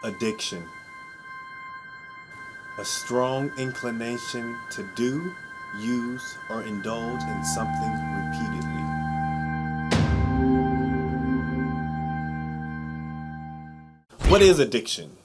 Addiction. A strong inclination to do, use, or indulge in something repeatedly. What is addiction?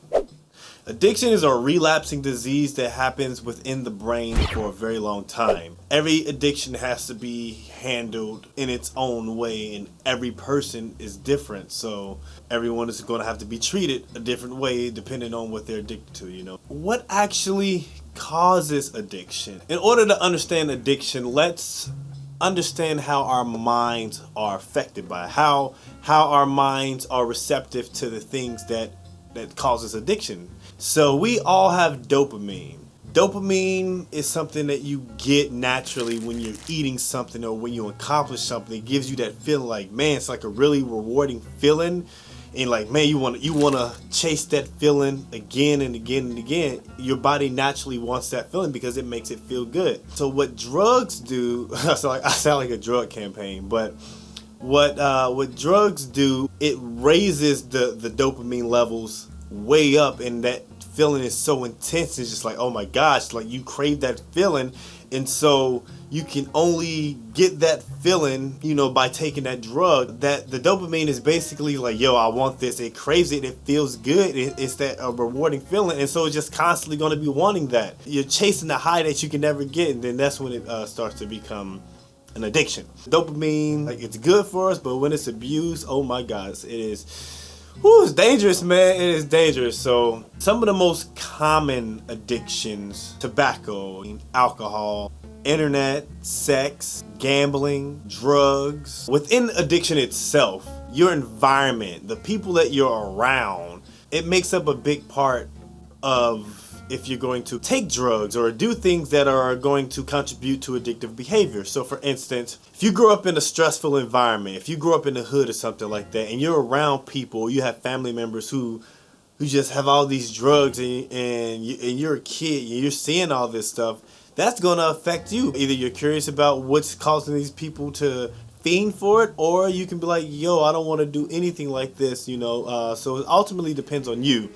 Addiction is a relapsing disease that happens within the brain for a very long time. Every addiction has to be handled in its own way, and every person is different. So everyone is going to have to be treated a different way depending on what they're addicted to. What actually causes addiction? In order to understand addiction, let's understand how our minds are affected by it, how our minds are receptive to the things that causes addiction. So we all have dopamine. Dopamine is something that you get naturally when you're eating something or when you accomplish something. It gives you that feeling like, man, it's like a really rewarding feeling. And like, man, you want to chase that feeling again and again and again. Your body naturally wants that feeling because it makes it feel good. So what drugs do, I sound like a drug campaign, but what drugs do, it raises the dopamine levels way up, and that feeling is so intense. It's just like, oh my gosh, like you crave that feeling, and so you can only get that feeling, by taking that drug. That the dopamine is basically like, yo, I want this. It craves it. It feels good. It's that rewarding feeling, and so it's just constantly going to be wanting that. You're chasing the high that you can never get, and then that's when it starts to become an addiction. Dopamine, like, it's good for us, but when it's abused, oh my gosh, it is. It's dangerous, man. It is dangerous. So some of the most common addictions: tobacco, alcohol, internet, sex, gambling, drugs. Within addiction itself, your environment, the people that you're around, it makes up a big part of if you're going to take drugs or do things that are going to contribute to addictive behavior. So for instance, if you grow up in a stressful environment, if you grow up in the hood or something like that, and you're around people, you have family members who just have all these drugs, and you're a kid and you're seeing all this stuff, that's going to affect you. Either you're curious about what's causing these people to fiend for it, or you can be like, yo, I don't want to do anything like this, so it ultimately depends on you.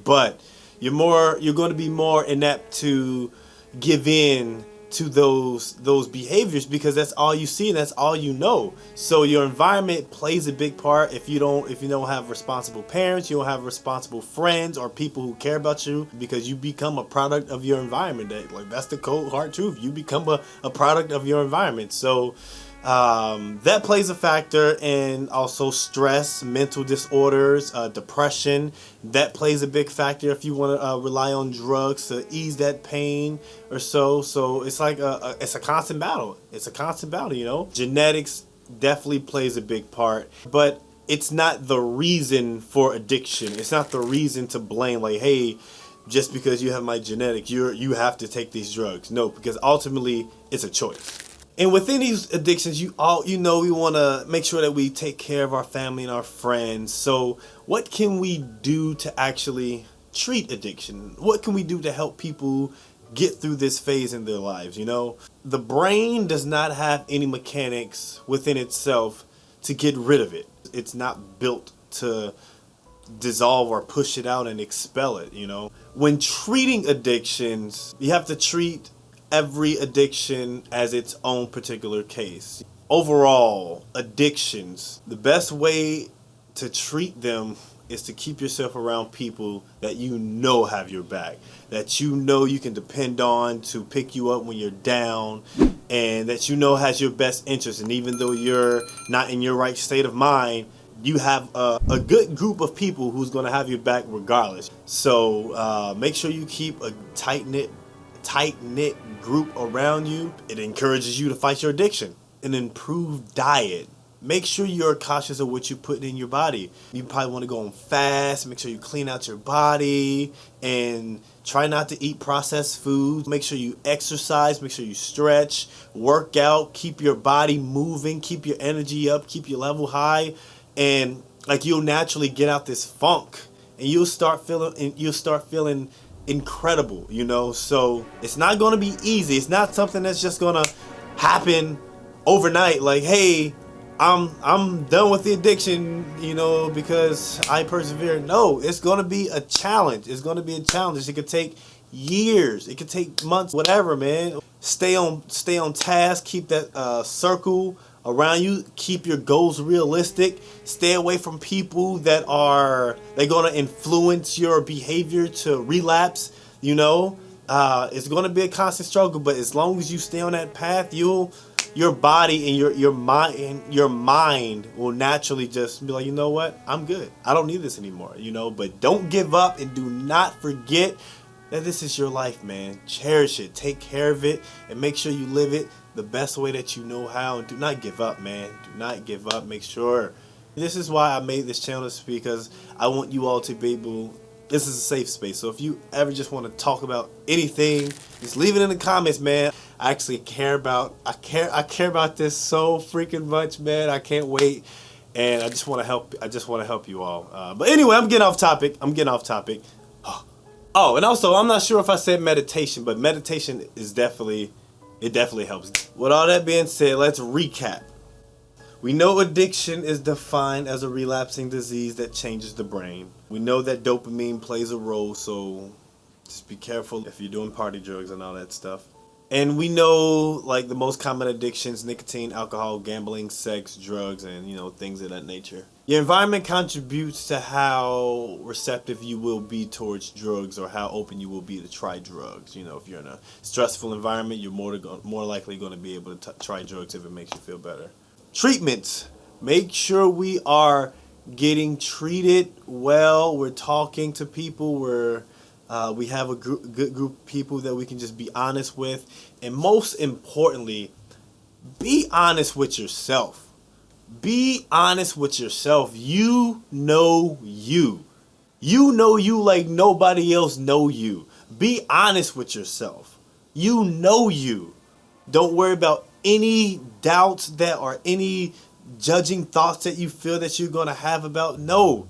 But you're going to be more inept to give in to those behaviors because that's all you see and that's all you know. So your environment plays a big part. If you don't have responsible parents, you don't have responsible friends or people who care about you, because you become a product of your environment. That's the cold hard truth. You become a product of your environment. So that plays a factor. And also stress, mental disorders, depression, that plays a big factor if you want to rely on drugs to ease that pain or so. So it's like it's a constant battle. Genetics definitely plays a big part, but it's not the reason for addiction. It's not the reason to blame, like, hey, just because you have my genetics, you have to take these drugs. No, because ultimately it's a choice. And within these addictions, we want to make sure that we take care of our family and our friends. So what can we do to actually treat addiction? What can we do to help people get through this phase in their lives? The brain does not have any mechanics within itself to get rid of it. It's not built to dissolve or push it out and expel it. When treating addictions, you have to treat every addiction as its own particular case. Overall, addictions, the best way to treat them is to keep yourself around people that have your back, that you can depend on to pick you up when you're down, and that has your best interest. And even though you're not in your right state of mind, you have a good group of people who's going to have your back regardless. So make sure you keep a tight-knit group around you. It encourages you to fight your addiction. An improved diet. Make sure you're cautious of what you put in your body. You probably want to go on fast. Make sure you clean out your body and try not to eat processed foods. Make sure you exercise. Make sure you stretch, work out, keep your body moving, keep your energy up, keep your level high, and you'll naturally get out this funk, and you'll start feeling incredible. So it's not going to be easy. It's not something that's just going to happen overnight. Like, hey, I'm done with the addiction, because I persevere. No, it's gonna be a challenge. It's gonna be a challenge. It could take years. It could take months. Whatever, man. Stay on task. Keep that circle around you. Keep your goals realistic. Stay away from people they're gonna influence your behavior to relapse. It's gonna be a constant struggle, but as long as you stay on that path, your body and your mind will naturally just be like, you know what, I'm good. I don't need this anymore. But don't give up, and do not forget that this is your life, man. Cherish it, take care of it, and make sure you live it the best way that you know how. And do not give up, man. Do not give up. Make sure. This is why I made this channel, is because I want you all to be able. This is a safe space. So if you ever just want to talk about anything, just leave it in the comments, man. I actually care about this so freaking much, man. I can't wait, and I just want to help you all. But anyway, I'm getting off topic. Oh, and also, I'm not sure if I said meditation, but meditation it definitely helps. With all that being said, let's recap. We know addiction is defined as a relapsing disease that changes the brain. We know that dopamine plays a role, so just be careful if you're doing party drugs and all that stuff. And we know, like, the most common addictions: nicotine, alcohol, gambling, sex, drugs, and things of that nature. Your environment contributes to how receptive you will be towards drugs, or how open you will be to try drugs. If you're in a stressful environment, you're more likely going to be able to try drugs if it makes you feel better. Treatments. Make sure we are getting treated well. We're talking to people. We have a good group of people that we can just be honest with. And most importantly, be honest with yourself. Be honest with yourself. You know you. You know you like nobody else know you. Be honest with yourself. You know you. Don't worry about any doubts that or any judging thoughts that you feel that you're going to have about. No.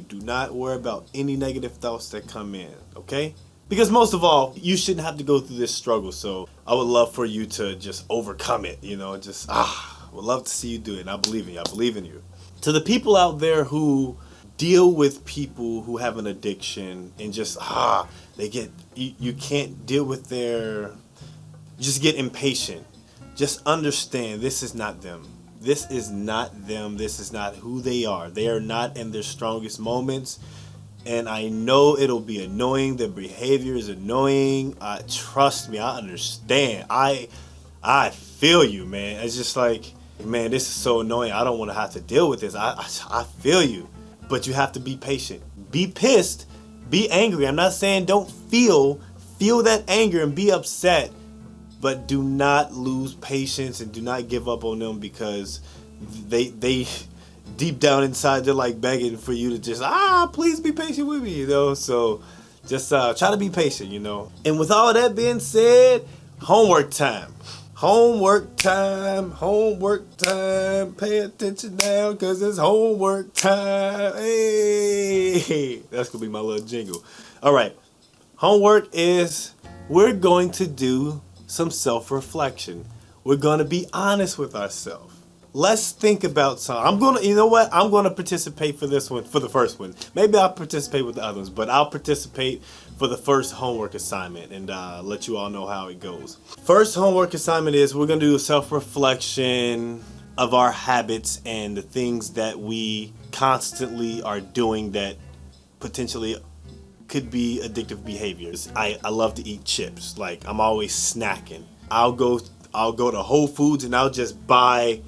Do not worry about any negative thoughts that come in, okay? Because most of all, you shouldn't have to go through this struggle. So I would love for you to just overcome it, would love to see you do it. And I believe in you. I believe in you. To the people out there who deal with people who have an addiction and just, you can't deal with just get impatient. Just understand, this is not them. This is not them. This is not who they are. They are not in their strongest moments. And I know it'll be annoying. Their behavior is annoying. Trust me, I understand. I feel you, man. It's just like, man, this is so annoying. I don't want to have to deal with this. I feel you. But you have to be patient. Be pissed. Be angry. I'm not saying don't feel that anger and be upset. But do not lose patience and do not give up on them, because they deep down inside, they're like begging for you to just, please be patient with me, So just try to be patient, And with all that being said, homework time. Homework time. Homework time. Pay attention now, because it's homework time. Hey, that's going to be my little jingle. All right. Homework is, we're going to do some self-reflection. We're going to be honest with ourselves. Let's think about something. I'm going to participate for this one, for the first one. Maybe I'll participate with the others, but I'll participate for the first homework assignment and let you all know how it goes. First homework assignment is, we're going to do a self-reflection of our habits and the things that we constantly are doing that potentially could be addictive behaviors. I love to eat chips. Like, I'm always snacking. I'll go to Whole Foods and I'll just buy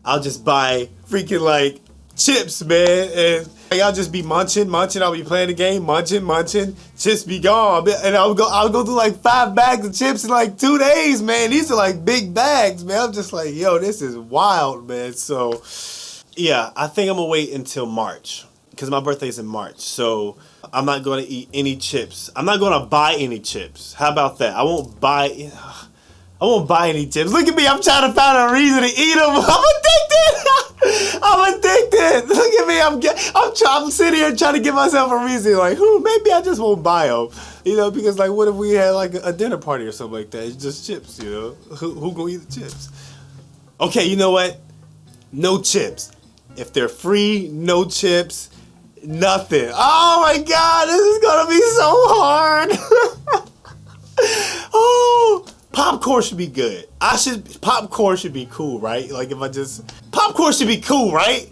freaking like chips, man, and I'll just be munching. I'll be playing the game, munching, just be gone. And I'll go through like 5 bags of chips in like 2 days, man. These are like big bags, man. I'm just like, yo, this is wild, man. So yeah, I think I'm gonna wait until March, because my birthday's in March. So I'm not going to eat any chips. I'm not going to buy any chips. How about that? I won't buy any chips. Look at me. I'm trying to find a reason to eat them. I'm addicted. Look at me. I'm sitting here trying to give myself a reason. Like, maybe I just won't buy them. Because like, what if we had like a dinner party or something like that? It's just chips, Who gonna eat the chips? Okay, you know what? no chips. If they're free, no chips, nothing. Oh my God, this is gonna be so hard. Oh, popcorn should be good. Popcorn should be cool, right? Like popcorn should be cool, right?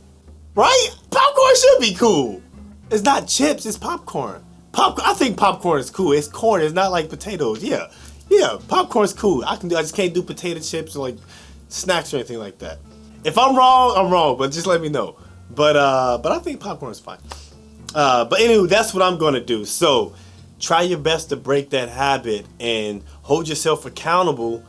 Right? Popcorn should be cool. It's not chips, it's popcorn. I think popcorn is cool. It's corn, it's not like potatoes. Yeah, popcorn's cool. I just can't do potato chips or like snacks or anything like that. If I'm wrong, I'm wrong, but just let me know. But I think popcorn is fine. But anyway, that's what I'm gonna do. So try your best to break that habit and hold yourself accountable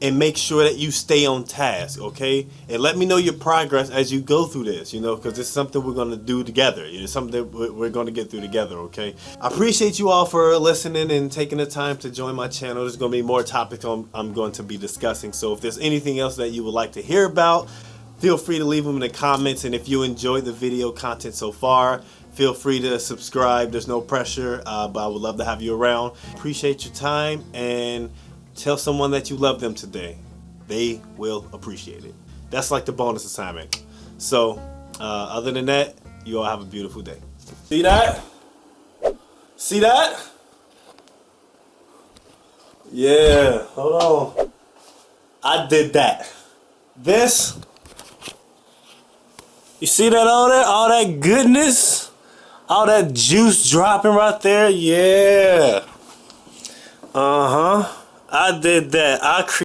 and make sure that you stay on task, okay? And let me know your progress as you go through this, because it's something we're gonna do together. It's something that we're gonna get through together, okay? I appreciate you all for listening and taking the time to join my channel. There's gonna be more topics I'm going to be discussing. So if there's anything else that you would like to hear about, feel free to leave them in the comments. And if you enjoyed the video content so far, feel free to subscribe. There's no pressure, but I would love to have you around. Appreciate your time, and tell someone that you love them today. They will appreciate it. That's like the bonus assignment. So, other than that, you all have a beautiful day. See that? See that? Yeah, hold on. I did that. This, you see that, all that goodness? All that juice dropping right there? Yeah. I did that.